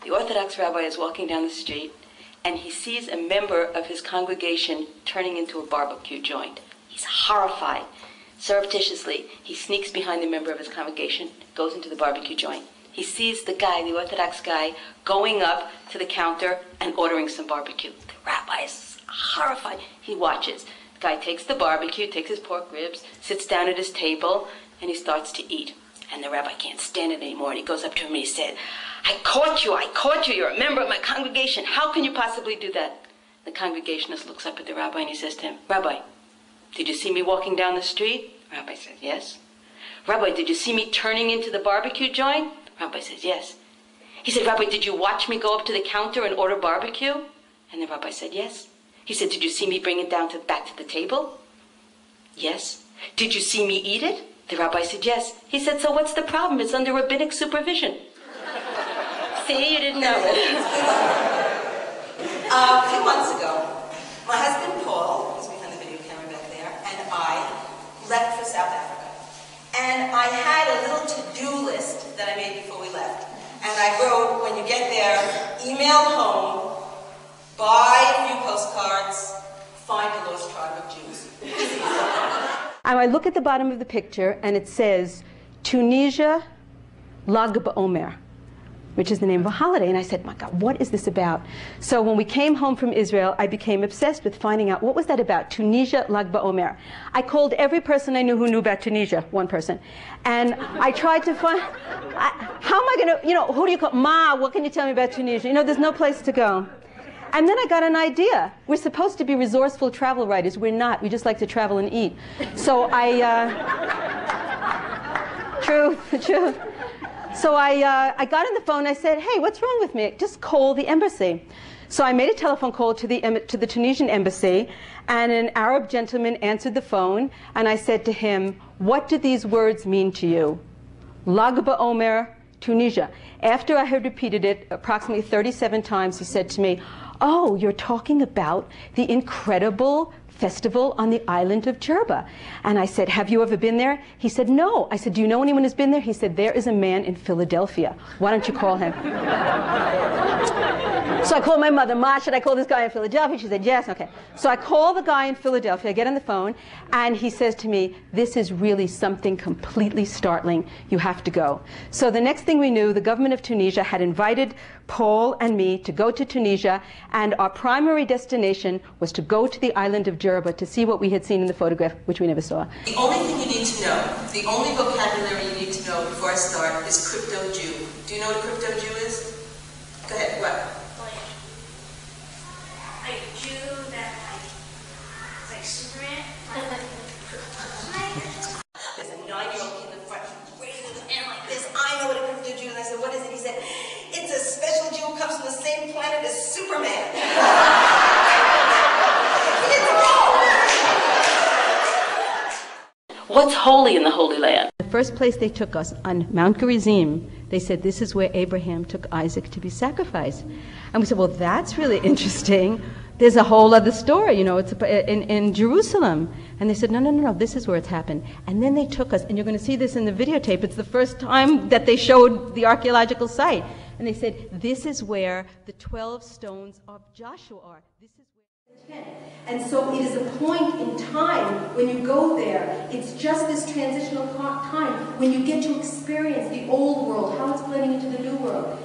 The Orthodox rabbi is walking down the street, and he sees a member of his congregation turning into a barbecue joint. He's horrified. Surreptitiously, he sneaks behind the member of his congregation, goes into the barbecue joint. He sees the guy, the Orthodox guy, going up to the counter and ordering some barbecue. The rabbi is horrified. He watches. The guy takes the barbecue, takes his pork ribs, sits down at his table, and he starts to eat. And the rabbi can't stand it anymore, and he goes up to him and he said, I caught you, you're a member of my congregation. How can you possibly do that? The congregationist looks up at the rabbi and he says to him, Rabbi, did you see me walking down the street? Rabbi says, yes. Rabbi, did you see me turning into the barbecue joint? Rabbi says, yes. He said, Rabbi, did you watch me go up to the counter and order barbecue? And the rabbi said, yes. He said, did you see me bring it back to the table? Yes. Did you see me eat it? The rabbi said, yes. He said, so what's the problem? It's under rabbinic supervision. See, you didn't know. A few months ago, my husband Paul, who's behind the video camera back there, and I left for South Africa. And I had a little to-do list that I made before we left. And I wrote, when you get there, email home, buy a few postcards, find a lost tribe of Jews. And I look at the bottom of the picture, and it says, Tunisia, Lag BaOmer, which is the name of a holiday. And I said, my God, what is this about? So when we came home from Israel, I became obsessed with finding out what was that about, Tunisia, Lag BaOmer. I called every person I knew who knew about Tunisia, one person. And I tried to find, how am I going to, who do you call, Ma, what can you tell me about Tunisia? There's no place to go. And then I got an idea. We're supposed to be resourceful travel writers. We're not. We just like to travel and eat. So true. So I got on the phone. I said, hey, what's wrong with me? Just call the embassy. So I made a telephone call to the Tunisian embassy, and an Arab gentleman answered the phone, and I said to him, what do these words mean to you? Lag BaOmer, Tunisia. After I had repeated it approximately 37 times, he said to me, oh, you're talking about the incredible festival on the island of Jerba. And I said, have you ever been there? He said, no. I said, do you know anyone who's been there? He said, there is a man in Philadelphia. Why don't you call him? So I called my mother, Ma, should I call this guy in Philadelphia? She said, yes. Okay. So I call the guy in Philadelphia, I get on the phone, and he says to me, this is really something completely startling. You have to go. So the next thing we knew, the government of Tunisia had invited Paul and me to go to Tunisia, and our primary destination was to go to the island of Jerba to see what we had seen in the photograph, which we never saw. The only thing you need to know, the only vocabulary you need to know before I start is crypto-Jew. Do you know what a crypto-Jew is? Go ahead, what? Like Jew that it's like Superman. There's a 9-year-old kid in the front, raising his hand like this. I know what a crypto-Jew is. I said, what is it? He said, it's a special Jew who comes from the same planet as Superman. What's holy in the Holy Land? The first place they took us, on Mount Gerizim, they said this is where Abraham took Isaac to be sacrificed. And we said, well, that's really interesting. There's a whole other story, it's in Jerusalem. And they said, no, this is where it's happened. And then they took us, and you're going to see this in the videotape. It's the first time that they showed the archaeological site. And they said, this is where the 12 stones of Joshua are. This is where... And so it is a point in time when you go there, it's just this transitional time when you get to experience the old world, how it's blending into the new world.